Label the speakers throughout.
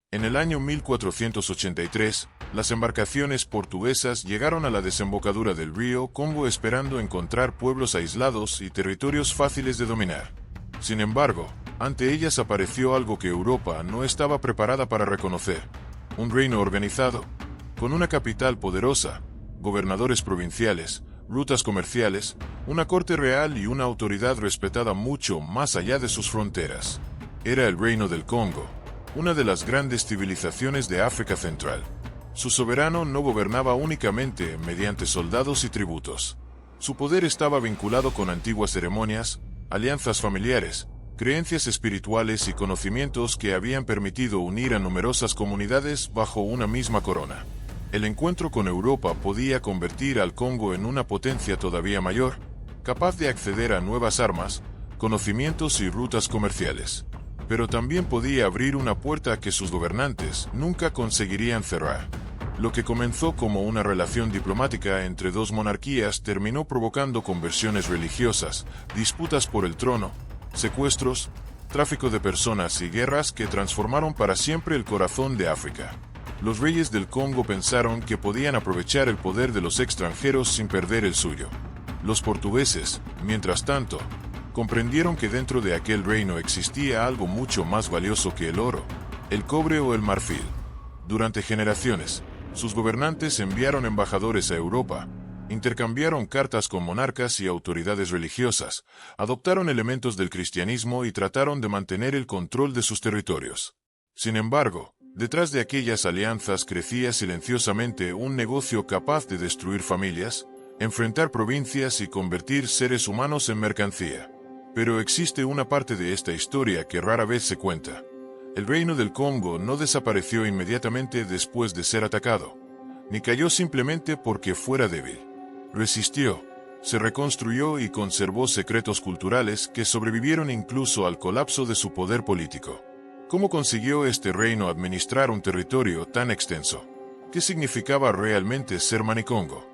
Speaker 1: En el año 1483, las embarcaciones portuguesas llegaron a la desembocadura del río Congo esperando encontrar pueblos aislados y territorios fáciles de dominar. Sin embargo, ante ellas apareció algo que Europa no estaba preparada para reconocer: un reino organizado, con una capital poderosa, gobernadores provinciales, rutas comerciales, una corte real y una autoridad respetada mucho más allá de sus fronteras. Era el Reino del Congo, una de las grandes civilizaciones de África Central. Su soberano no gobernaba únicamente mediante soldados y tributos. Su poder estaba vinculado con antiguas ceremonias, alianzas familiares, creencias espirituales y conocimientos que habían permitido unir a numerosas comunidades bajo una misma corona. El encuentro con Europa podía convertir al Congo en una potencia todavía mayor, capaz de acceder a nuevas armas, conocimientos y rutas comerciales. Pero también podía abrir una puerta que sus gobernantes nunca conseguirían cerrar. Lo que comenzó como una relación diplomática entre dos monarquías terminó provocando conversiones religiosas, disputas por el trono, secuestros, tráfico de personas y guerras que transformaron para siempre el corazón de África. Los reyes del Congo pensaron que podían aprovechar el poder de los extranjeros sin perder el suyo. Los portugueses, mientras tanto, comprendieron que dentro de aquel reino existía algo mucho más valioso que el oro, el cobre o el marfil. Durante generaciones, sus gobernantes enviaron embajadores a Europa, intercambiaron cartas con monarcas y autoridades religiosas, adoptaron elementos del cristianismo y trataron de mantener el control de sus territorios. Sin embargo, detrás de aquellas alianzas crecía silenciosamente un negocio capaz de destruir familias, enfrentar provincias y convertir seres humanos en mercancía. Pero existe una parte de esta historia que rara vez se cuenta. El reino del Congo no desapareció inmediatamente después de ser atacado, ni cayó simplemente porque fuera débil. Resistió, se reconstruyó y conservó secretos culturales que sobrevivieron incluso al colapso de su poder político. ¿Cómo consiguió este reino administrar un territorio tan extenso? ¿Qué significaba realmente ser Manicongo?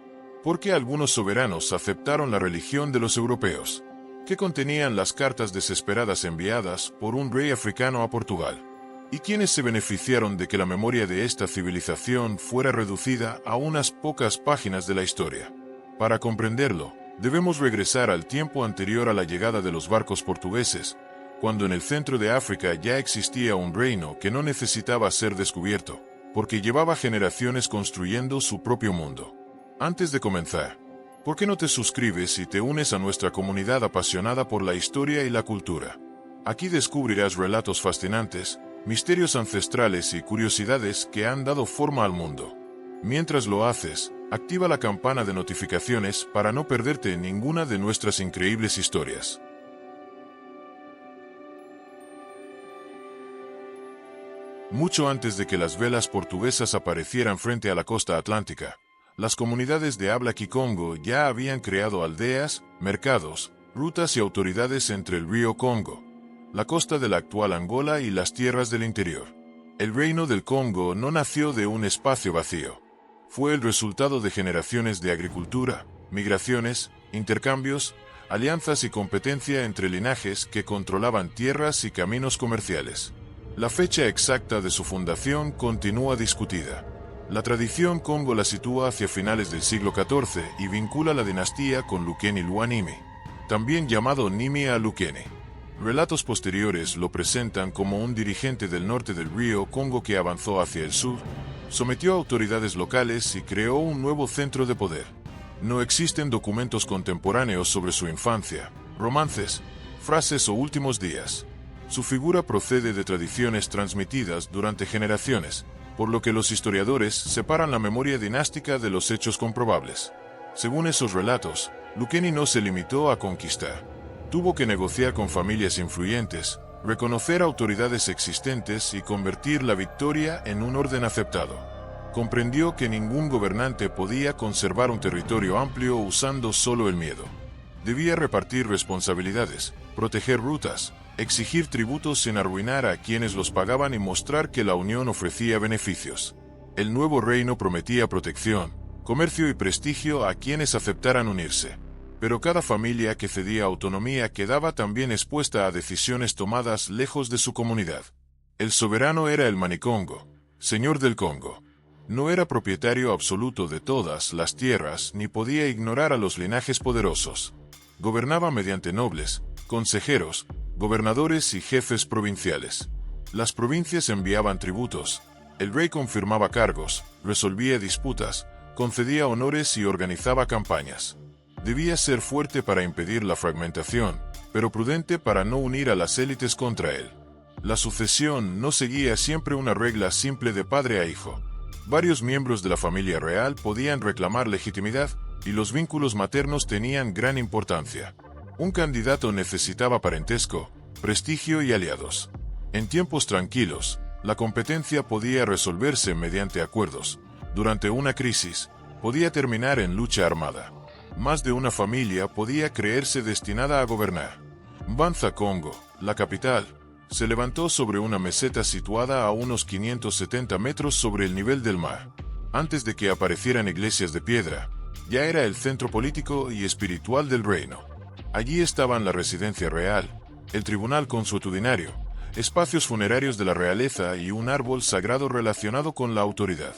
Speaker 1: ¿Por qué algunos soberanos aceptaron la religión de los europeos? ¿Qué contenían las cartas desesperadas enviadas por un rey africano a Portugal? ¿Y quiénes se beneficiaron de que la memoria de esta civilización fuera reducida a unas pocas páginas de la historia? Para comprenderlo, debemos regresar al tiempo anterior a la llegada de los barcos portugueses, cuando en el centro de África ya existía un reino que no necesitaba ser descubierto, porque llevaba generaciones construyendo su propio mundo. Antes de comenzar, ¿por qué no te suscribes y te unes a nuestra comunidad apasionada por la historia y la cultura? Aquí descubrirás relatos fascinantes, misterios ancestrales y curiosidades que han dado forma al mundo. Mientras lo haces, activa la campana de notificaciones para no perderte ninguna de nuestras increíbles historias. Mucho antes de que las velas portuguesas aparecieran frente a la costa atlántica, las comunidades de habla kikongo ya habían creado aldeas, mercados, rutas y autoridades entre el río Congo, la costa de la actual Angola y las tierras del interior. El reino del Congo no nació de un espacio vacío. Fue el resultado de generaciones de agricultura, migraciones, intercambios, alianzas y competencia entre linajes que controlaban tierras y caminos comerciales. La fecha exacta de su fundación continúa discutida. La tradición Congo la sitúa hacia finales del siglo XIV y vincula la dinastía con Lukeni Luanimi, también llamado Nimi a Lukeni. Relatos posteriores lo presentan como un dirigente del norte del río Congo que avanzó hacia el sur, sometió a autoridades locales y creó un nuevo centro de poder. No existen documentos contemporáneos sobre su infancia, romances, frases o últimos días. Su figura procede de tradiciones transmitidas durante generaciones, por lo que los historiadores separan la memoria dinástica de los hechos comprobables. Según esos relatos, Lukeni no se limitó a conquistar. Tuvo que negociar con familias influyentes, reconocer autoridades existentes y convertir la victoria en un orden aceptado. Comprendió que ningún gobernante podía conservar un territorio amplio usando solo el miedo. Debía repartir responsabilidades, proteger rutas, exigir tributos sin arruinar a quienes los pagaban y mostrar que la unión ofrecía beneficios. El nuevo reino prometía protección, comercio y prestigio a quienes aceptaran unirse. Pero cada familia que cedía autonomía quedaba también expuesta a decisiones tomadas lejos de su comunidad. El soberano era el Manicongo, señor del Congo. No era propietario absoluto de todas las tierras ni podía ignorar a los linajes poderosos. Gobernaba mediante nobles, consejeros, gobernadores y jefes provinciales. Las provincias enviaban tributos, el rey confirmaba cargos, resolvía disputas, concedía honores y organizaba campañas. Debía ser fuerte para impedir la fragmentación, pero prudente para no unir a las élites contra él. La sucesión no seguía siempre una regla simple de padre a hijo. Varios miembros de la familia real podían reclamar legitimidad, y los vínculos maternos tenían gran importancia. Un candidato necesitaba parentesco, prestigio y aliados. En tiempos tranquilos, la competencia podía resolverse mediante acuerdos. Durante una crisis, podía terminar en lucha armada. Más de una familia podía creerse destinada a gobernar. Banza Congo, la capital, se levantó sobre una meseta situada a unos 570 metros sobre el nivel del mar. Antes de que aparecieran iglesias de piedra, ya era el centro político y espiritual del reino. Allí estaban la residencia real, el tribunal consuetudinario, espacios funerarios de la realeza y un árbol sagrado relacionado con la autoridad.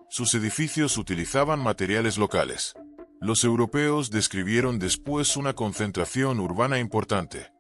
Speaker 1: Sus edificios utilizaban materiales locales. Los europeos describieron después una concentración urbana importante.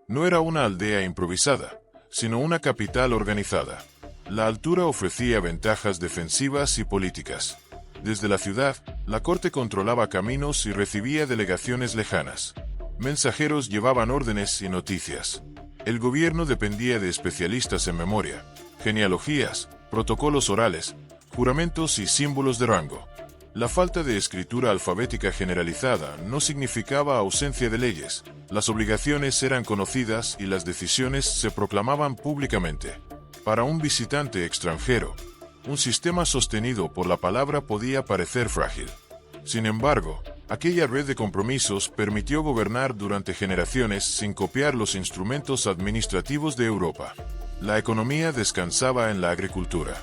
Speaker 1: No era una aldea improvisada, sino una capital organizada. La altura ofrecía ventajas defensivas y políticas. Desde la ciudad, la corte controlaba caminos y recibía delegaciones lejanas. Mensajeros llevaban órdenes y noticias. El gobierno dependía de especialistas en memoria, genealogías, protocolos orales, juramentos y símbolos de rango. La falta de escritura alfabética generalizada no significaba ausencia de leyes. Las obligaciones eran conocidas y las decisiones se proclamaban públicamente. Para un visitante extranjero, un sistema sostenido por la palabra podía parecer frágil. Sin embargo, aquella red de compromisos permitió gobernar durante generaciones sin copiar los instrumentos administrativos de Europa. La economía descansaba en la agricultura.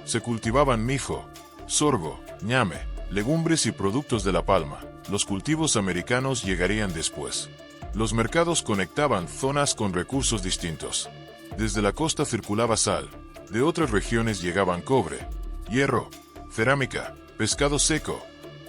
Speaker 1: Se cultivaban mijo, sorgo, ñame, legumbres y productos de la palma. Los cultivos americanos llegarían después. Los mercados conectaban zonas con recursos distintos. Desde la costa circulaba sal, de otras regiones llegaban cobre, hierro, cerámica, pescado seco,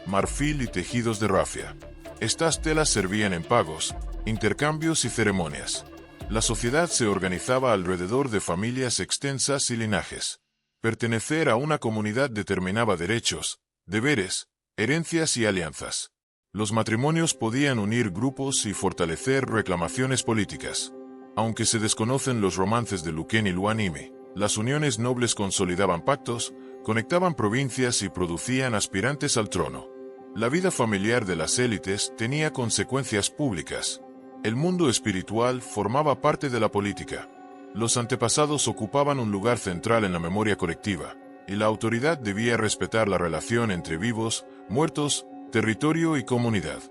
Speaker 1: marfil y tejidos de rafia. Estas telas servían en pagos, intercambios y ceremonias. La sociedad se organizaba alrededor de familias extensas y linajes. Pertenecer a una comunidad determinaba derechos, deberes, herencias y alianzas. Los matrimonios podían unir grupos y fortalecer reclamaciones políticas. Aunque se desconocen los romances de Luquen y Luanimi, las uniones nobles consolidaban pactos, conectaban provincias y producían aspirantes al trono. La vida familiar de las élites tenía consecuencias públicas. El mundo espiritual formaba parte de la política. Los antepasados ocupaban un lugar central en la memoria colectiva, y la autoridad debía respetar la relación entre vivos, muertos, territorio y comunidad.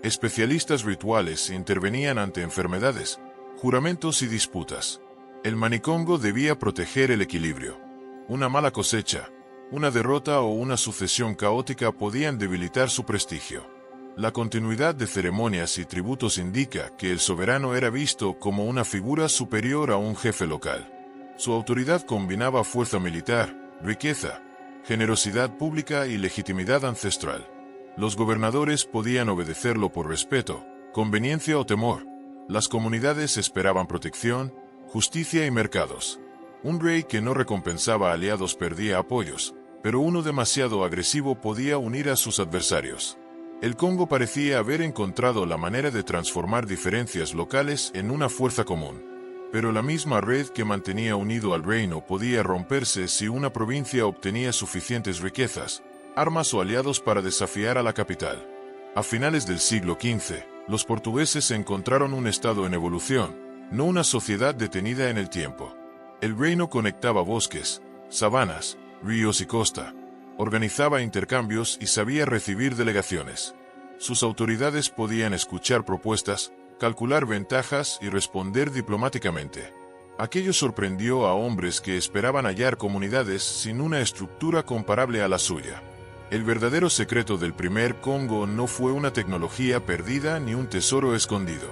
Speaker 1: Especialistas rituales intervenían ante enfermedades, juramentos y disputas. El Manicongo debía proteger el equilibrio. Una mala cosecha, una derrota o una sucesión caótica podían debilitar su prestigio. La continuidad de ceremonias y tributos indica que el soberano era visto como una figura superior a un jefe local. Su autoridad combinaba fuerza militar, riqueza, generosidad pública y legitimidad ancestral. Los gobernadores podían obedecerlo por respeto, conveniencia o temor. Las comunidades esperaban protección, justicia y mercados. Un rey que no recompensaba aliados perdía apoyos, pero uno demasiado agresivo podía unir a sus adversarios. El Congo parecía haber encontrado la manera de transformar diferencias locales en una fuerza común. Pero la misma red que mantenía unido al reino podía romperse si una provincia obtenía suficientes riquezas, armas o aliados para desafiar a la capital. A finales del siglo XV, los portugueses encontraron un estado en evolución, no una sociedad detenida en el tiempo. El reino conectaba bosques, sabanas, ríos y costa, organizaba intercambios y sabía recibir delegaciones. Sus autoridades podían escuchar propuestas, calcular ventajas y responder diplomáticamente. Aquello sorprendió a hombres que esperaban hallar comunidades sin una estructura comparable a la suya. El verdadero secreto del primer Congo no fue una tecnología perdida ni un tesoro escondido.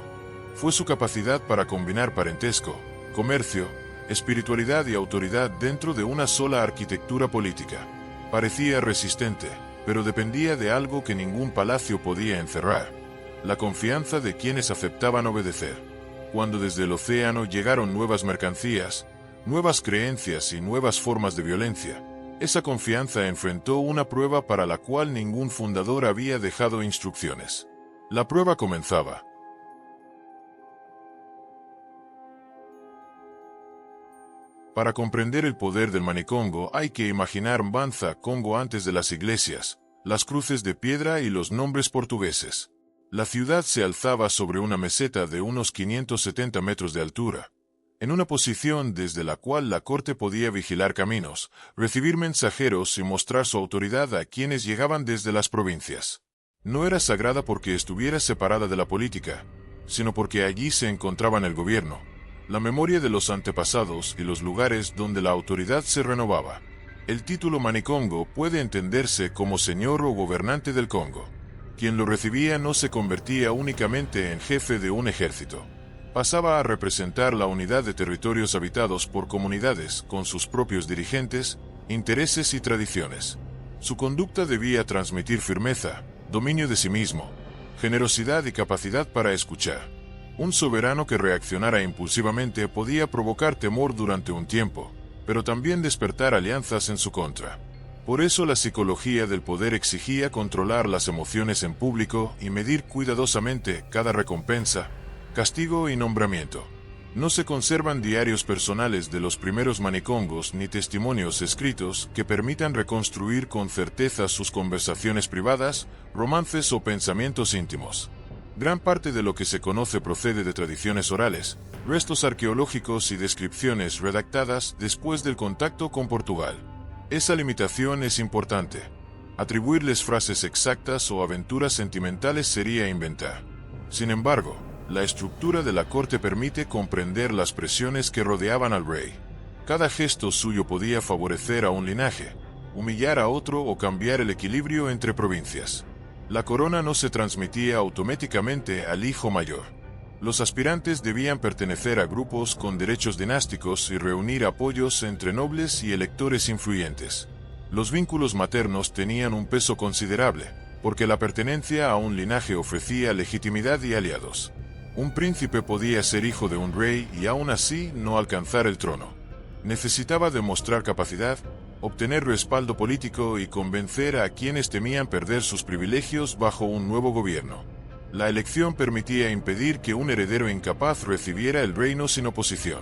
Speaker 1: Fue su capacidad para combinar parentesco, comercio, espiritualidad y autoridad dentro de una sola arquitectura política. Parecía resistente, pero dependía de algo que ningún palacio podía encerrar: la confianza de quienes aceptaban obedecer. Cuando desde el océano llegaron nuevas mercancías, nuevas creencias y nuevas formas de violencia, esa confianza enfrentó una prueba para la cual ningún fundador había dejado instrucciones. La prueba comenzaba. Para comprender el poder del Manicongo hay que imaginar Mbanza Congo antes de las iglesias, las cruces de piedra y los nombres portugueses. La ciudad se alzaba sobre una meseta de unos 570 metros de altura, en una posición desde la cual la corte podía vigilar caminos, recibir mensajeros y mostrar su autoridad a quienes llegaban desde las provincias. No era sagrada porque estuviera separada de la política, sino porque allí se encontraban el gobierno, la memoria de los antepasados y los lugares donde la autoridad se renovaba. El título Manicongo puede entenderse como señor o gobernante del Congo. Quien lo recibía no se convertía únicamente en jefe de un ejército. Pasaba a representar la unidad de territorios habitados por comunidades con sus propios dirigentes, intereses y tradiciones. Su conducta debía transmitir firmeza, dominio de sí mismo, generosidad y capacidad para escuchar. Un soberano que reaccionara impulsivamente podía provocar temor durante un tiempo, pero también despertar alianzas en su contra. Por eso la psicología del poder exigía controlar las emociones en público y medir cuidadosamente cada recompensa, castigo y nombramiento. No se conservan diarios personales de los primeros manicongos ni testimonios escritos que permitan reconstruir con certeza sus conversaciones privadas, romances o pensamientos íntimos. Gran parte de lo que se conoce procede de tradiciones orales, restos arqueológicos y descripciones redactadas después del contacto con Portugal. Esa limitación es importante. Atribuirles frases exactas o aventuras sentimentales sería inventar. Sin embargo, la estructura de la corte permite comprender las presiones que rodeaban al rey. Cada gesto suyo podía favorecer a un linaje, humillar a otro o cambiar el equilibrio entre provincias. La corona no se transmitía automáticamente al hijo mayor. Los aspirantes debían pertenecer a grupos con derechos dinásticos y reunir apoyos entre nobles y electores influyentes. Los vínculos maternos tenían un peso considerable, porque la pertenencia a un linaje ofrecía legitimidad y aliados. Un príncipe podía ser hijo de un rey y aún así no alcanzar el trono. Necesitaba demostrar capacidad, obtener respaldo político y convencer a quienes temían perder sus privilegios bajo un nuevo gobierno. La elección permitía impedir que un heredero incapaz recibiera el reino sin oposición,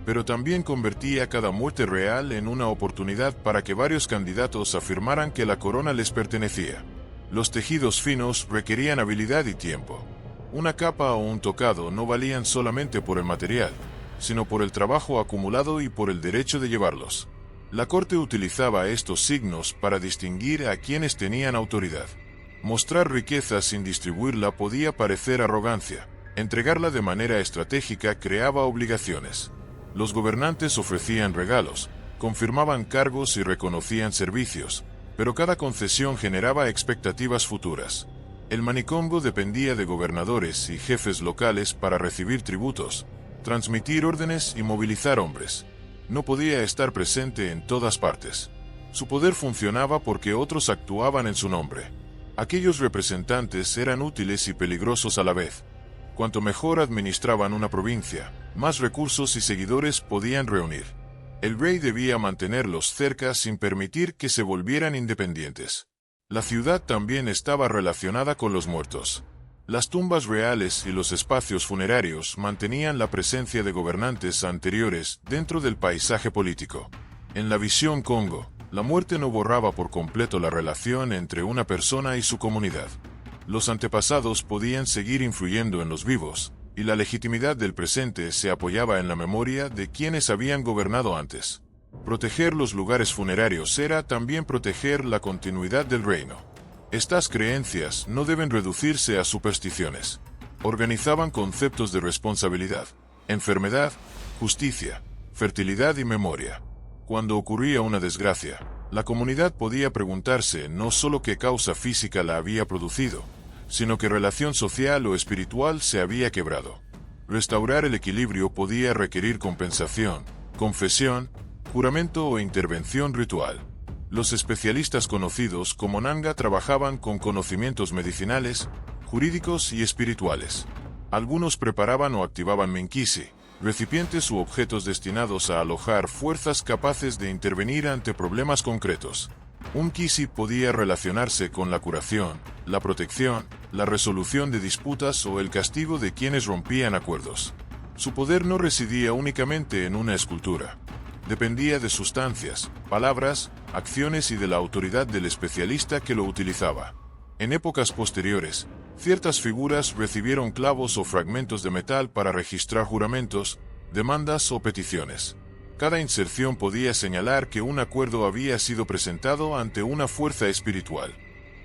Speaker 1: pero también convertía cada muerte real en una oportunidad para que varios candidatos afirmaran que la corona les pertenecía. Los tejidos finos requerían habilidad y tiempo. Una capa o un tocado no valían solamente por el material, sino por el trabajo acumulado y por el derecho de llevarlos. La corte utilizaba estos signos para distinguir a quienes tenían autoridad. Mostrar riqueza sin distribuirla podía parecer arrogancia. Entregarla de manera estratégica creaba obligaciones. Los gobernantes ofrecían regalos, confirmaban cargos y reconocían servicios, pero cada concesión generaba expectativas futuras. El Manicongo dependía de gobernadores y jefes locales para recibir tributos, transmitir órdenes y movilizar hombres. No podía estar presente en todas partes. Su poder funcionaba porque otros actuaban en su nombre. Aquellos representantes eran útiles y peligrosos a la vez. Cuanto mejor administraban una provincia, más recursos y seguidores podían reunir. El rey debía mantenerlos cerca sin permitir que se volvieran independientes. La ciudad también estaba relacionada con los muertos. Las tumbas reales y los espacios funerarios mantenían la presencia de gobernantes anteriores dentro del paisaje político. En la visión Congo, la muerte no borraba por completo la relación entre una persona y su comunidad. Los antepasados podían seguir influyendo en los vivos, y la legitimidad del presente se apoyaba en la memoria de quienes habían gobernado antes. Proteger los lugares funerarios era también proteger la continuidad del reino. Estas creencias no deben reducirse a supersticiones. Organizaban conceptos de responsabilidad, enfermedad, justicia, fertilidad y memoria. Cuando ocurría una desgracia, la comunidad podía preguntarse no solo qué causa física la había producido, sino qué relación social o espiritual se había quebrado. Restaurar el equilibrio podía requerir compensación, confesión, juramento o intervención ritual. Los especialistas conocidos como Nanga trabajaban con conocimientos medicinales, jurídicos y espirituales. Algunos preparaban o activaban menkisi, recipientes u objetos destinados a alojar fuerzas capaces de intervenir ante problemas concretos. Un kisi podía relacionarse con la curación, la protección, la resolución de disputas o el castigo de quienes rompían acuerdos. Su poder no residía únicamente en una escultura. Dependía de sustancias, palabras, acciones y de la autoridad del especialista que lo utilizaba. En épocas posteriores, ciertas figuras recibieron clavos o fragmentos de metal para registrar juramentos, demandas o peticiones. Cada inserción podía señalar que un acuerdo había sido presentado ante una fuerza espiritual.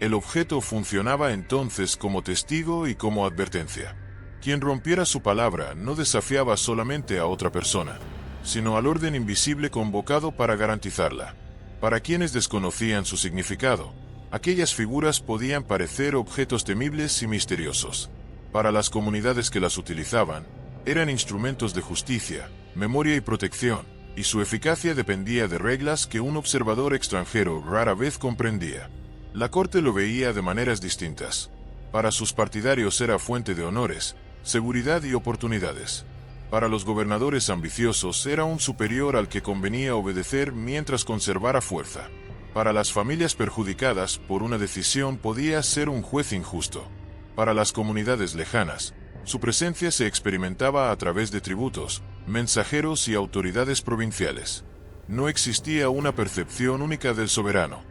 Speaker 1: El objeto funcionaba entonces como testigo y como advertencia. Quien rompiera su palabra no desafiaba solamente a otra persona, sino al orden invisible convocado para garantizarla. Para quienes desconocían su significado, aquellas figuras podían parecer objetos temibles y misteriosos. Para las comunidades que las utilizaban, eran instrumentos de justicia, memoria y protección, y su eficacia dependía de reglas que un observador extranjero rara vez comprendía. La corte lo veía de maneras distintas. Para sus partidarios era fuente de honores, seguridad y oportunidades. Para los gobernadores ambiciosos era un superior al que convenía obedecer mientras conservara fuerza. Para las familias perjudicadas por una decisión podía ser un juez injusto. Para las comunidades lejanas, su presencia se experimentaba a través de tributos, mensajeros y autoridades provinciales. No existía una percepción única del soberano.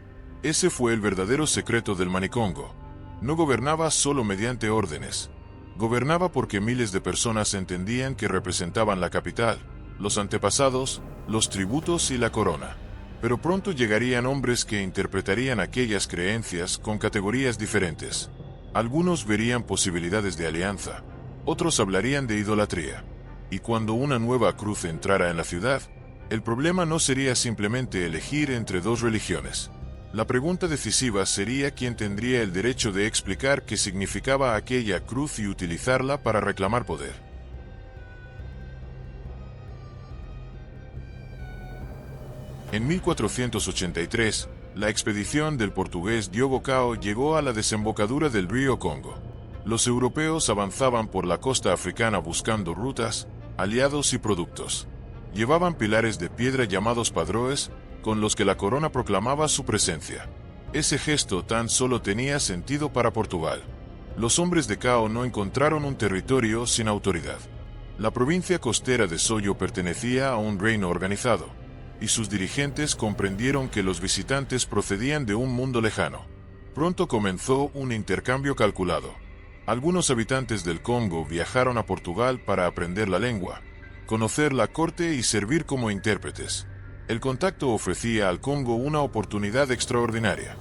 Speaker 1: Ese fue el verdadero secreto del Manicongo. No gobernaba solo mediante órdenes. Gobernaba porque miles de personas entendían que representaban la capital, los antepasados, los tributos y la corona. Pero pronto llegarían hombres que interpretarían aquellas creencias con categorías diferentes. Algunos verían posibilidades de alianza, otros hablarían de idolatría. Y cuando una nueva cruz entrara en la ciudad, el problema no sería simplemente elegir entre dos religiones. La pregunta decisiva sería quién tendría el derecho de explicar qué significaba aquella cruz y utilizarla para reclamar poder. En 1483, la expedición del portugués Diogo Cao llegó a la desembocadura del río Congo. Los europeos avanzaban por la costa africana buscando rutas, aliados y productos. Llevaban pilares de piedra llamados padroes, con los que la corona proclamaba su presencia. Ese gesto tan solo tenía sentido para Portugal. Los hombres de Cao no encontraron un territorio sin autoridad. La provincia costera de Soyo pertenecía a un reino organizado, y sus dirigentes comprendieron que los visitantes procedían de un mundo lejano. Pronto comenzó un intercambio calculado. Algunos habitantes del Congo viajaron a Portugal para aprender la lengua, conocer la corte y servir como intérpretes. El contacto ofrecía al Congo una oportunidad extraordinaria: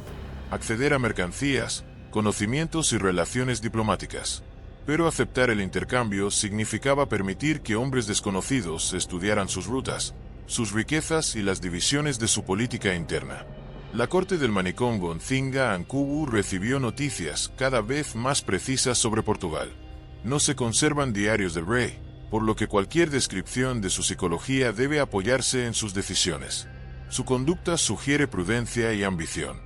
Speaker 1: acceder a mercancías, conocimientos y relaciones diplomáticas. Pero aceptar el intercambio significaba permitir que hombres desconocidos estudiaran sus rutas, sus riquezas y las divisiones de su política interna. La corte del Manicongo Nzinga Ankubu recibió noticias cada vez más precisas sobre Portugal. No se conservan diarios del rey, por lo que cualquier descripción de su psicología debe apoyarse en sus decisiones. Su conducta sugiere prudencia y ambición.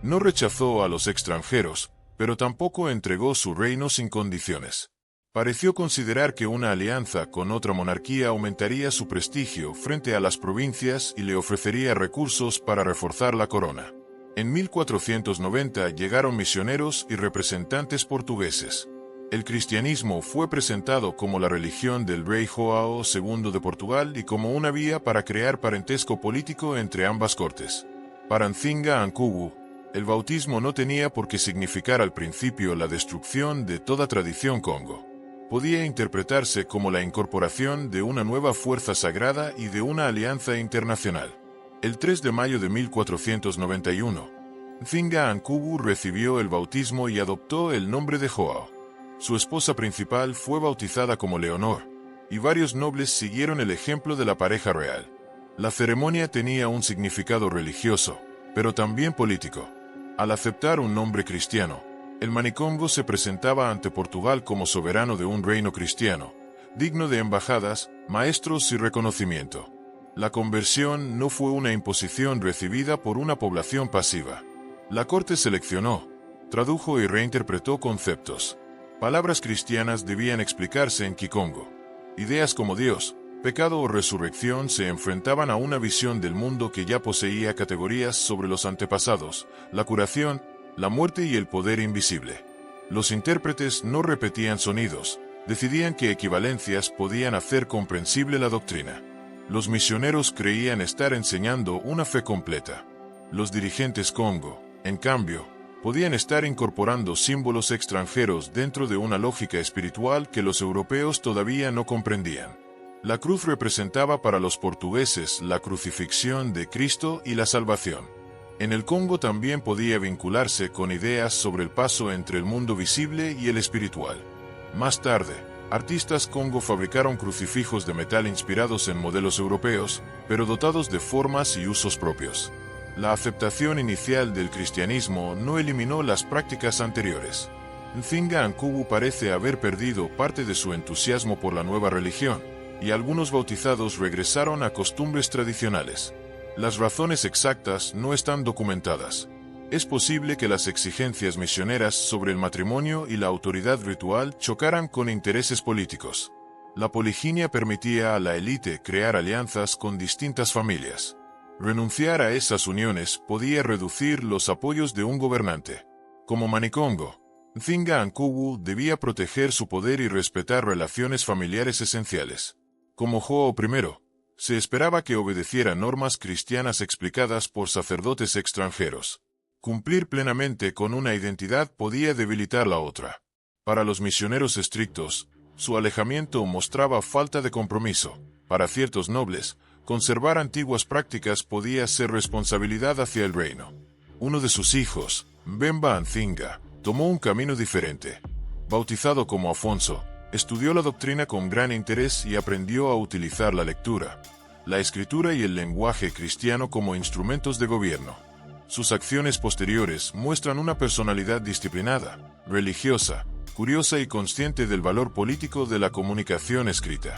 Speaker 1: No rechazó a los extranjeros, pero tampoco entregó su reino sin condiciones. Pareció considerar que una alianza con otra monarquía aumentaría su prestigio frente a las provincias y le ofrecería recursos para reforzar la corona. En 1490 llegaron misioneros y representantes portugueses. El cristianismo fue presentado como la religión del rey João II de Portugal y como una vía para crear parentesco político entre ambas cortes. Para Nzinga Ankubu, el bautismo no tenía por qué significar al principio la destrucción de toda tradición congo. Podía interpretarse como la incorporación de una nueva fuerza sagrada y de una alianza internacional. El 3 de mayo de 1491, Nzinga Ankubu recibió el bautismo y adoptó el nombre de João. Su esposa principal fue bautizada como Leonor, y varios nobles siguieron el ejemplo de la pareja real. La ceremonia tenía un significado religioso, pero también político. Al aceptar un nombre cristiano, el Manicongo se presentaba ante Portugal como soberano de un reino cristiano, digno de embajadas, maestros y reconocimiento. La conversión no fue una imposición recibida por una población pasiva. La corte seleccionó, tradujo y reinterpretó conceptos. Palabras cristianas debían explicarse en Kikongo. Ideas como Dios, pecado o resurrección se enfrentaban a una visión del mundo que ya poseía categorías sobre los antepasados, la curación, la muerte y el poder invisible. Los intérpretes no repetían sonidos, decidían qué equivalencias podían hacer comprensible la doctrina. Los misioneros creían estar enseñando una fe completa. Los dirigentes Congo, en cambio, podían estar incorporando símbolos extranjeros dentro de una lógica espiritual que los europeos todavía no comprendían. La cruz representaba para los portugueses la crucifixión de Cristo y la salvación. En el Congo también podía vincularse con ideas sobre el paso entre el mundo visible y el espiritual. Más tarde, artistas Congo fabricaron crucifijos de metal inspirados en modelos europeos, pero dotados de formas y usos propios. La aceptación inicial del cristianismo no eliminó las prácticas anteriores. Nzinga Ankubu parece haber perdido parte de su entusiasmo por la nueva religión, y algunos bautizados regresaron a costumbres tradicionales. Las razones exactas no están documentadas. Es posible que las exigencias misioneras sobre el matrimonio y la autoridad ritual chocaran con intereses políticos. La poliginia permitía a la élite crear alianzas con distintas familias. Renunciar a esas uniones podía reducir los apoyos de un gobernante. Como Manikongo, Nzinga Ankubu debía proteger su poder y respetar relaciones familiares esenciales. Como Joao I, se esperaba que obedeciera normas cristianas explicadas por sacerdotes extranjeros. Cumplir plenamente con una identidad podía debilitar la otra. Para los misioneros estrictos, su alejamiento mostraba falta de compromiso. Para ciertos nobles, conservar antiguas prácticas podía ser responsabilidad hacia el reino. Uno de sus hijos, Mbemba Nzinga, tomó un camino diferente. Bautizado como Afonso, estudió la doctrina con gran interés y aprendió a utilizar la lectura, la escritura y el lenguaje cristiano como instrumentos de gobierno. Sus acciones posteriores muestran una personalidad disciplinada, religiosa, curiosa y consciente del valor político de la comunicación escrita.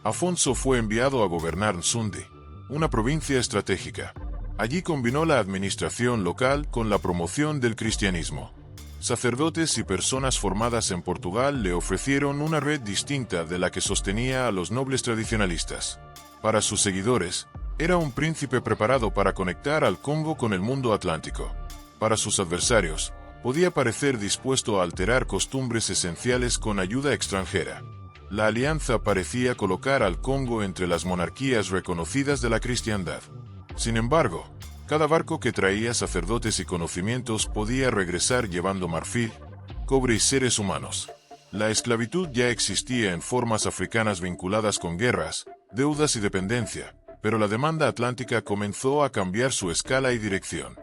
Speaker 1: Afonso fue enviado a gobernar Nsundi, una provincia estratégica. Allí combinó la administración local con la promoción del cristianismo. Sacerdotes y personas formadas en Portugal le ofrecieron una red distinta de la que sostenía a los nobles tradicionalistas. Para sus seguidores, era un príncipe preparado para conectar al Congo con el mundo atlántico. Para sus adversarios, podía parecer dispuesto a alterar costumbres esenciales con ayuda extranjera. La alianza parecía colocar al Congo entre las monarquías reconocidas de la cristiandad. Sin embargo, cada barco que traía sacerdotes y conocimientos podía regresar llevando marfil, cobre y seres humanos. La esclavitud ya existía en formas africanas vinculadas con guerras, deudas y dependencia, pero la demanda atlántica comenzó a cambiar su escala y dirección.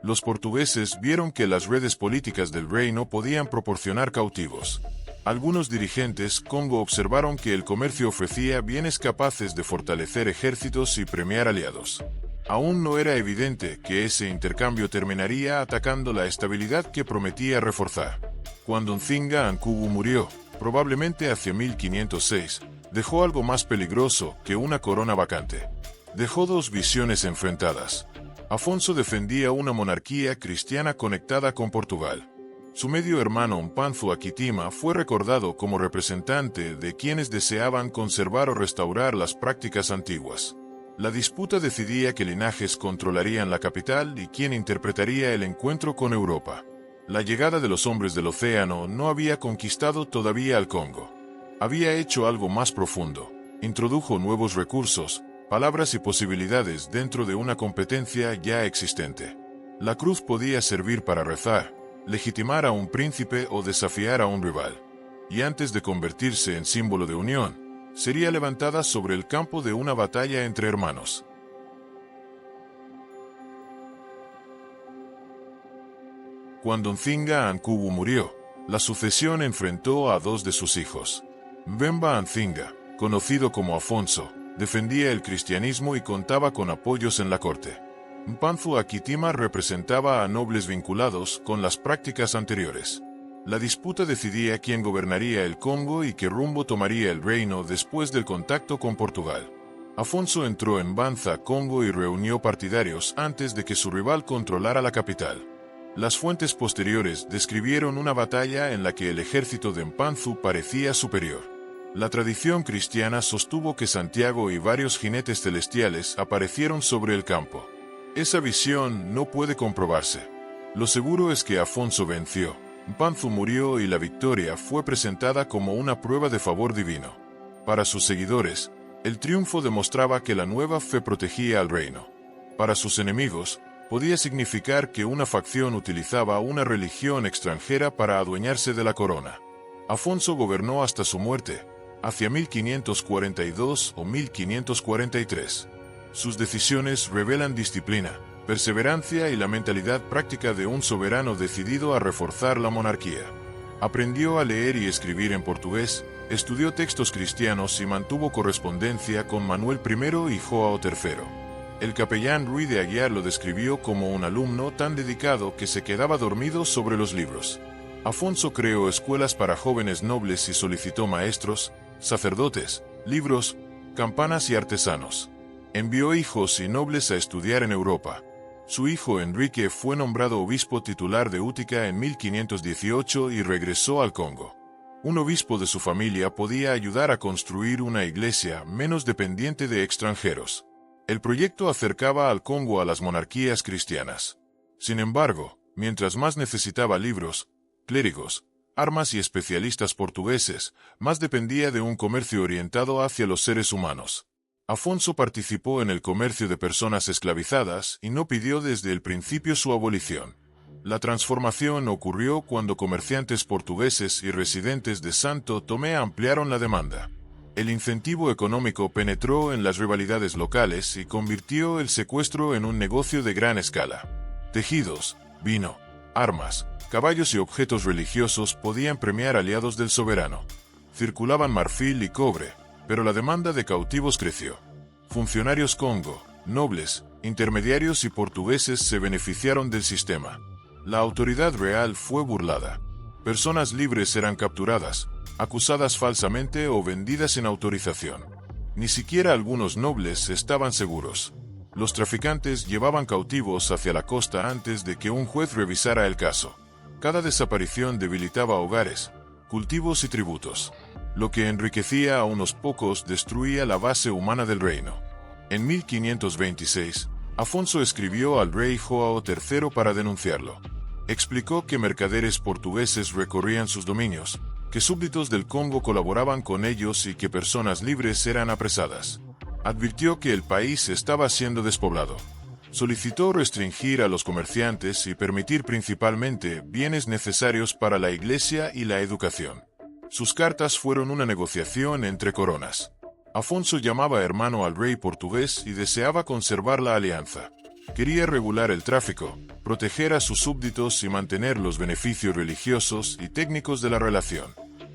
Speaker 1: Los portugueses vieron que las redes políticas del reino podían proporcionar cautivos. Algunos dirigentes Congo observaron que el comercio ofrecía bienes capaces de fortalecer ejércitos y premiar aliados. Aún no era evidente que ese intercambio terminaría atacando la estabilidad que prometía reforzar. Cuando Nzinga Ankubu murió, probablemente hacia 1506, dejó algo más peligroso que una corona vacante. Dejó dos visiones enfrentadas. Afonso defendía una monarquía cristiana conectada con Portugal. Su medio hermano Mpanzu Akitima fue recordado como representante de quienes deseaban conservar o restaurar las prácticas antiguas. La disputa decidía qué linajes controlarían la capital y quién interpretaría el encuentro con Europa. La llegada de los hombres del océano no había conquistado todavía al Congo. Había hecho algo más profundo. Introdujo nuevos recursos, palabras y posibilidades dentro de una competencia ya existente. La cruz podía servir para rezar, legitimar a un príncipe o desafiar a un rival. Y antes de convertirse en símbolo de unión, sería levantada sobre el campo de una batalla entre hermanos. Cuando Nzinga Ankubu murió, la sucesión enfrentó a dos de sus hijos. Mbemba Nzinga, conocido como Afonso, defendía el cristianismo y contaba con apoyos en la corte. Mpanzu Akitima representaba a nobles vinculados con las prácticas anteriores. La disputa decidía quién gobernaría el Congo y qué rumbo tomaría el reino después del contacto con Portugal. Afonso entró en Banza, Congo y reunió partidarios antes de que su rival controlara la capital. Las fuentes posteriores describieron una batalla en la que el ejército de Mpanzu parecía superior. La tradición cristiana sostuvo que Santiago y varios jinetes celestiales aparecieron sobre el campo. Esa visión no puede comprobarse. Lo seguro es que Afonso venció, Mpanzu murió y la victoria fue presentada como una prueba de favor divino. Para sus seguidores, el triunfo demostraba que la nueva fe protegía al reino. Para sus enemigos, podía significar que una facción utilizaba una religión extranjera para adueñarse de la corona. Afonso gobernó hasta su muerte, hacia 1542 o 1543. Sus decisiones revelan disciplina, perseverancia y la mentalidad práctica de un soberano decidido a reforzar la monarquía. Aprendió a leer y escribir en portugués, estudió textos cristianos y mantuvo correspondencia con Manuel I y João III. El capellán Ruy de Aguiar lo describió como un alumno tan dedicado que se quedaba dormido sobre los libros. Afonso creó escuelas para jóvenes nobles y solicitó maestros, sacerdotes, libros, campanas y artesanos. Envió hijos y nobles a estudiar en Europa. Su hijo Enrique fue nombrado obispo titular de Útica en 1518 y regresó al Congo. Un obispo de su familia podía ayudar a construir una iglesia menos dependiente de extranjeros. El proyecto acercaba al Congo a las monarquías cristianas. Sin embargo, mientras más necesitaba libros, clérigos, armas y especialistas portugueses, más dependía de un comercio orientado hacia los seres humanos. Afonso participó en el comercio de personas esclavizadas y no pidió desde el principio su abolición. La transformación ocurrió cuando comerciantes portugueses y residentes de Santo Tomé ampliaron la demanda. El incentivo económico penetró en las rivalidades locales y convirtió el secuestro en un negocio de gran escala. Tejidos, vino, armas, caballos y objetos religiosos podían premiar aliados del soberano. Circulaban marfil y cobre, pero la demanda de cautivos creció. Funcionarios congo, nobles, intermediarios y portugueses se beneficiaron del sistema. La autoridad real fue burlada. Personas libres eran capturadas, acusadas falsamente o vendidas sin autorización. Ni siquiera algunos nobles estaban seguros. Los traficantes llevaban cautivos hacia la costa antes de que un juez revisara el caso. Cada desaparición debilitaba hogares, cultivos y tributos. Lo que enriquecía a unos pocos destruía la base humana del reino. En 1526, Afonso escribió al rey João III para denunciarlo. Explicó que mercaderes portugueses recorrían sus dominios, que súbditos del Congo colaboraban con ellos y que personas libres eran apresadas. Advirtió que el país estaba siendo despoblado. Solicitó restringir a los comerciantes y permitir principalmente bienes necesarios para la iglesia y la educación. Sus cartas fueron una negociación entre coronas. Afonso llamaba hermano al rey portugués y deseaba conservar la alianza. Quería regular el tráfico, proteger a sus súbditos y mantener los beneficios religiosos y técnicos de la relación.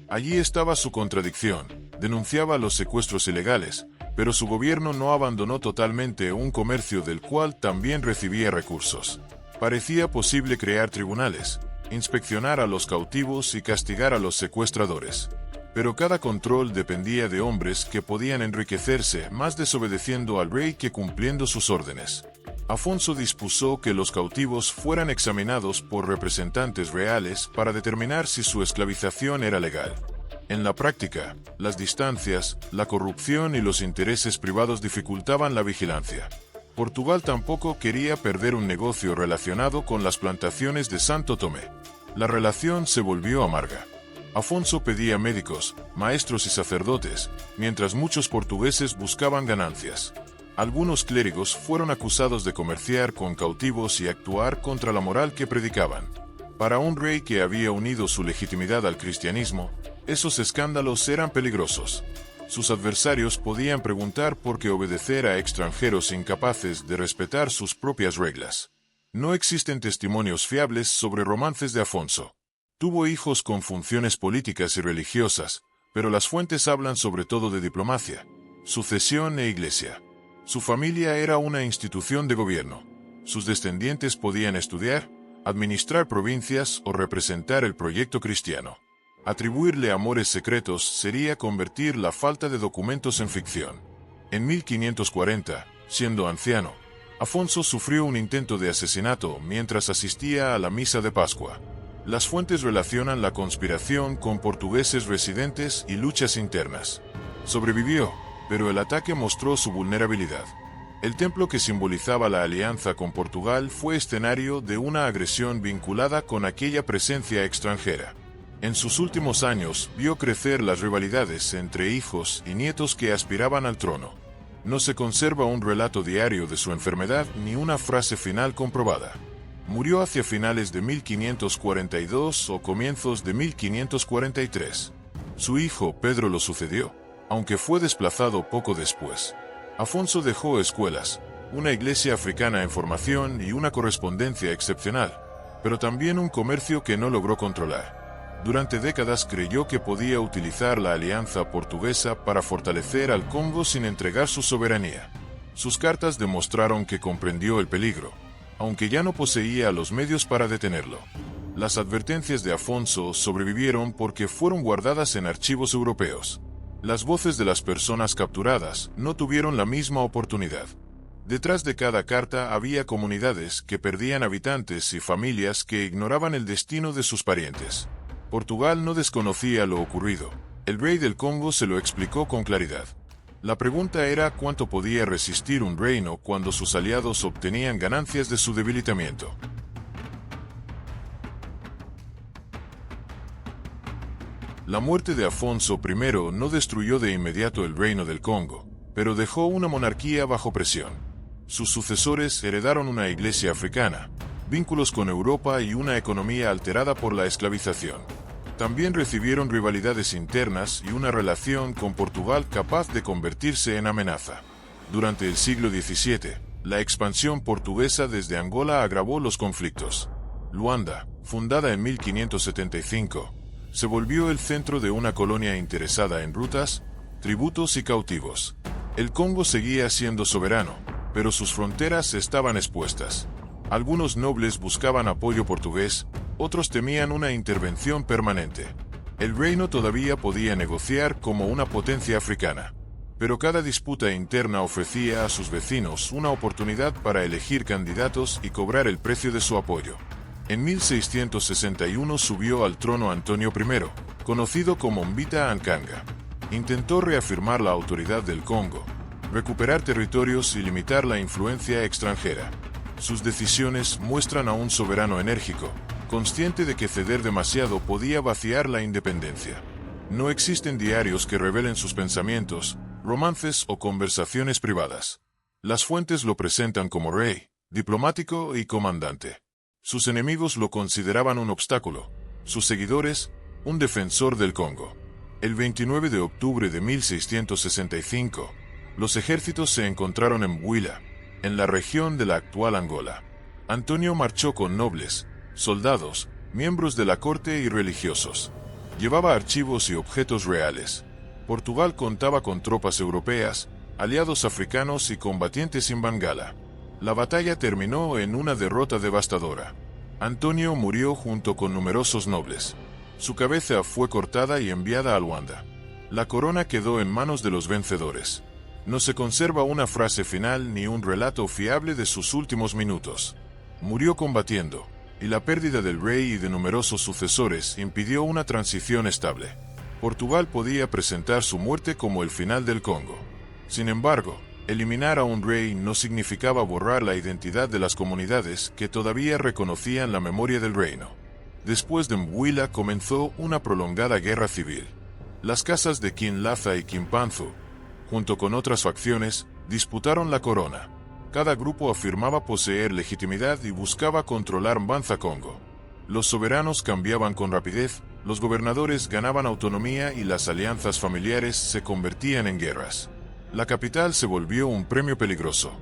Speaker 1: Allí estaba su contradicción. Denunciaba los secuestros ilegales, pero su gobierno no abandonó totalmente un comercio del cual también recibía recursos. Parecía posible crear tribunales, inspeccionar a los cautivos y castigar a los secuestradores. Pero cada control dependía de hombres que podían enriquecerse más desobedeciendo al rey que cumpliendo sus órdenes. Afonso dispuso que los cautivos fueran examinados por representantes reales para determinar si su esclavización era legal. En la práctica, las distancias, la corrupción y los intereses privados dificultaban la vigilancia. Portugal tampoco quería perder un negocio relacionado con las plantaciones de Santo Tomé. La relación se volvió amarga. Afonso pedía médicos, maestros y sacerdotes, mientras muchos portugueses buscaban ganancias. Algunos clérigos fueron acusados de comerciar con cautivos y actuar contra la moral que predicaban. Para un rey que había unido su legitimidad al cristianismo, esos escándalos eran peligrosos. Sus adversarios podían preguntar por qué obedecer a extranjeros incapaces de respetar sus propias reglas. No existen testimonios fiables sobre romances de Afonso. Tuvo hijos con funciones políticas y religiosas, pero las fuentes hablan sobre todo de diplomacia, sucesión e iglesia. Su familia era una institución de gobierno. Sus descendientes podían estudiar, administrar provincias o representar el proyecto cristiano. Atribuirle amores secretos sería convertir la falta de documentos en ficción. En 1540, siendo anciano, Afonso sufrió un intento de asesinato mientras asistía a la misa de Pascua. Las fuentes relacionan la conspiración con portugueses residentes y luchas internas. Sobrevivió, pero el ataque mostró su vulnerabilidad. El templo que simbolizaba la alianza con Portugal fue escenario de una agresión vinculada con aquella presencia extranjera. En sus últimos años vio crecer las rivalidades entre hijos y nietos que aspiraban al trono. No se conserva un relato diario de su enfermedad ni una frase final comprobada. Murió hacia finales de 1542 o comienzos de 1543. Su hijo Pedro lo sucedió, aunque fue desplazado poco después. Afonso dejó escuelas, una iglesia africana en formación y una correspondencia excepcional, pero también un comercio que no logró controlar. Durante décadas creyó que podía utilizar la alianza portuguesa para fortalecer al Congo sin entregar su soberanía. Sus cartas demostraron que comprendió el peligro, aunque ya no poseía los medios para detenerlo. Las advertencias de Afonso sobrevivieron porque fueron guardadas en archivos europeos. Las voces de las personas capturadas no tuvieron la misma oportunidad. Detrás de cada carta había comunidades que perdían habitantes y familias que ignoraban el destino de sus parientes. Portugal no desconocía lo ocurrido. El rey del Congo se lo explicó con claridad. La pregunta era cuánto podía resistir un reino cuando sus aliados obtenían ganancias de su debilitamiento. La muerte de Afonso I no destruyó de inmediato el reino del Congo, pero dejó una monarquía bajo presión. Sus sucesores heredaron una iglesia africana, vínculos con Europa y una economía alterada por la esclavización. También recibieron rivalidades internas y una relación con Portugal capaz de convertirse en amenaza. Durante el siglo XVII, la expansión portuguesa desde Angola agravó los conflictos. Luanda, fundada en 1575, se volvió el centro de una colonia interesada en rutas, tributos y cautivos. El Congo seguía siendo soberano, pero sus fronteras estaban expuestas. Algunos nobles buscaban apoyo portugués, otros temían una intervención permanente. El reino todavía podía negociar como una potencia africana, pero cada disputa interna ofrecía a sus vecinos una oportunidad para elegir candidatos y cobrar el precio de su apoyo. En 1661 subió al trono Antonio I, conocido como Mbita Ankanga. Intentó reafirmar la autoridad del Congo, recuperar territorios y limitar la influencia extranjera. Sus decisiones muestran a un soberano enérgico, consciente de que ceder demasiado podía vaciar la independencia. No existen diarios que revelen sus pensamientos, romances o conversaciones privadas. Las fuentes lo presentan como rey, diplomático y comandante. Sus enemigos lo consideraban un obstáculo, sus seguidores, un defensor del Congo. El 29 de octubre de 1665, los ejércitos se encontraron en Bwila, en la región de la actual Angola. Antonio marchó con nobles, soldados, miembros de la corte y religiosos. Llevaba archivos y objetos reales. Portugal contaba con tropas europeas, aliados africanos y combatientes en Bengala. La batalla terminó en una derrota devastadora. Antonio murió junto con numerosos nobles. Su cabeza fue cortada y enviada a Luanda. La corona quedó en manos de los vencedores. No se conserva una frase final ni un relato fiable de sus últimos minutos. Murió combatiendo, y la pérdida del rey y de numerosos sucesores impidió una transición estable. Portugal podía presentar su muerte como el final del Congo. Sin embargo, eliminar a un rey no significaba borrar la identidad de las comunidades que todavía reconocían la memoria del reino. Después de Mbwila comenzó una prolongada guerra civil. Las casas de Kinlaza y Kimpanzu, junto con otras facciones, disputaron la corona. Cada grupo afirmaba poseer legitimidad y buscaba controlar Mbanza Congo. Los soberanos cambiaban con rapidez, los gobernadores ganaban autonomía y las alianzas familiares se convertían en guerras. La capital se volvió un premio peligroso.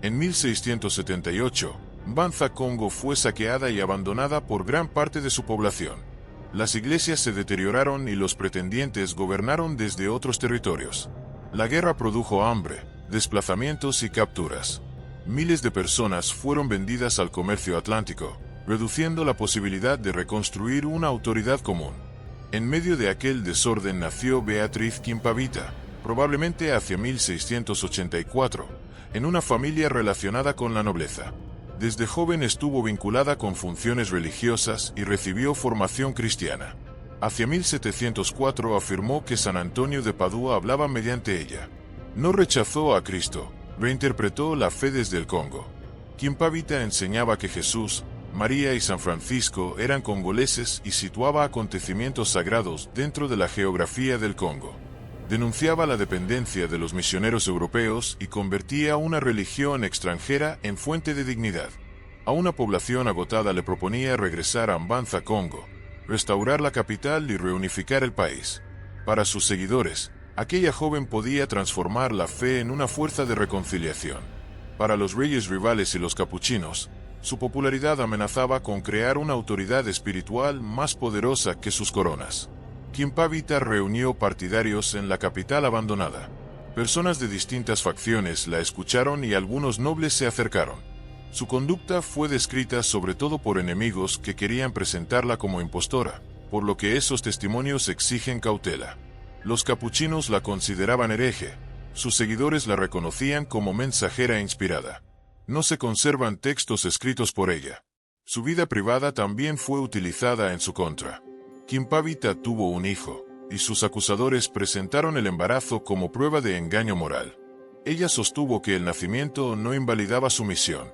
Speaker 1: En 1678, Mbanza Congo fue saqueada y abandonada por gran parte de su población. Las iglesias se deterioraron y los pretendientes gobernaron desde otros territorios. La guerra produjo hambre, desplazamientos y capturas. Miles de personas fueron vendidas al comercio atlántico, reduciendo la posibilidad de reconstruir una autoridad común. En medio de aquel desorden nació Beatriz Quimpavita, probablemente hacia 1684, en una familia relacionada con la nobleza. Desde joven estuvo vinculada con funciones religiosas y recibió formación cristiana. Hacia 1704 afirmó que San Antonio de Padua hablaba mediante ella. No rechazó a Cristo, reinterpretó la fe desde el Congo. Kimpavita enseñaba que Jesús, María y San Francisco eran congoleses y situaba acontecimientos sagrados dentro de la geografía del Congo. Denunciaba la dependencia de los misioneros europeos y convertía una religión extranjera en fuente de dignidad. A una población agotada le proponía regresar a Mbanza, Congo, restaurar la capital y reunificar el país. Para sus seguidores, aquella joven podía transformar la fe en una fuerza de reconciliación. Para los reyes rivales y los capuchinos, su popularidad amenazaba con crear una autoridad espiritual más poderosa que sus coronas. Kimpavita reunió partidarios en la capital abandonada. Personas de distintas facciones la escucharon y algunos nobles se acercaron. Su conducta fue descrita sobre todo por enemigos que querían presentarla como impostora, por lo que esos testimonios exigen cautela. Los capuchinos la consideraban hereje. Sus seguidores la reconocían como mensajera inspirada. No se conservan textos escritos por ella. Su vida privada también fue utilizada en su contra. Kimpavita tuvo un hijo, y sus acusadores presentaron el embarazo como prueba de engaño moral. Ella sostuvo que el nacimiento no invalidaba su misión.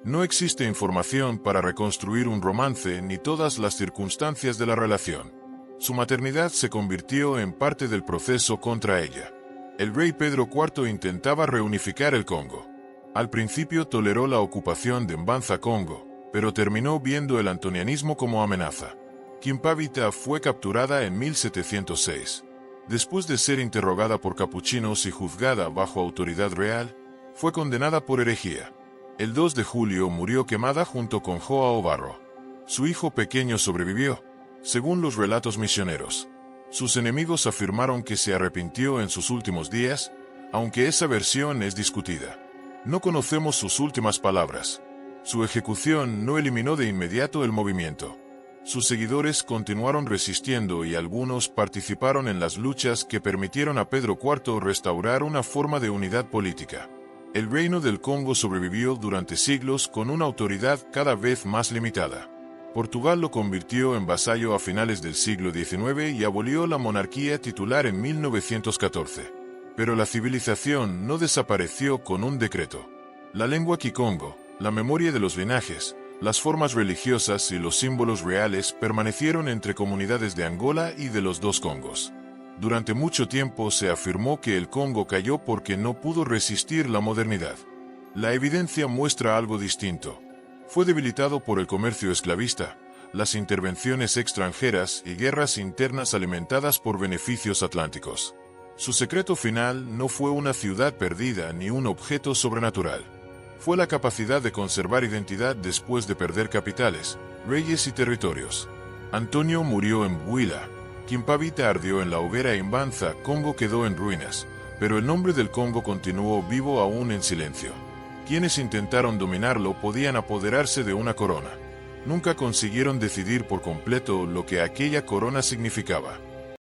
Speaker 1: No existe información para reconstruir un romance ni todas las circunstancias de la relación. Su maternidad se convirtió en parte del proceso contra ella. El rey Pedro IV intentaba reunificar el Congo. Al principio toleró la ocupación de Mbanza, Congo, pero terminó viendo el antonianismo como amenaza. Kimpavita fue capturada en 1706. Después de ser interrogada por capuchinos y juzgada bajo autoridad real, fue condenada por herejía. El 2 de julio murió quemada junto con Joao Barro. Su hijo pequeño sobrevivió, según los relatos misioneros. Sus enemigos afirmaron que se arrepintió en sus últimos días, aunque esa versión es discutida. No conocemos sus últimas palabras. Su ejecución no eliminó de inmediato el movimiento. Sus seguidores continuaron resistiendo y algunos participaron en las luchas que permitieron a Pedro IV restaurar una forma de unidad política. El reino del Congo sobrevivió durante siglos con una autoridad cada vez más limitada. Portugal lo convirtió en vasallo a finales del siglo XIX y abolió la monarquía titular en 1914. Pero la civilización no desapareció con un decreto. La lengua kikongo, la memoria de los linajes, las formas religiosas y los símbolos reales permanecieron entre comunidades de Angola y de los dos Congos. Durante mucho tiempo se afirmó que el Congo cayó porque no pudo resistir la modernidad. La evidencia muestra algo distinto. Fue debilitado por el comercio esclavista, las intervenciones extranjeras y guerras internas alimentadas por beneficios atlánticos. Su secreto final no fue una ciudad perdida ni un objeto sobrenatural. Fue la capacidad de conservar identidad después de perder capitales, reyes y territorios. Antonio murió en Bwila, Kimpavita ardió en la hoguera y Mbanza, Congo quedó en ruinas, pero el nombre del Congo continuó vivo aún en silencio. Quienes intentaron dominarlo podían apoderarse de una corona. Nunca consiguieron decidir por completo lo que aquella corona significaba.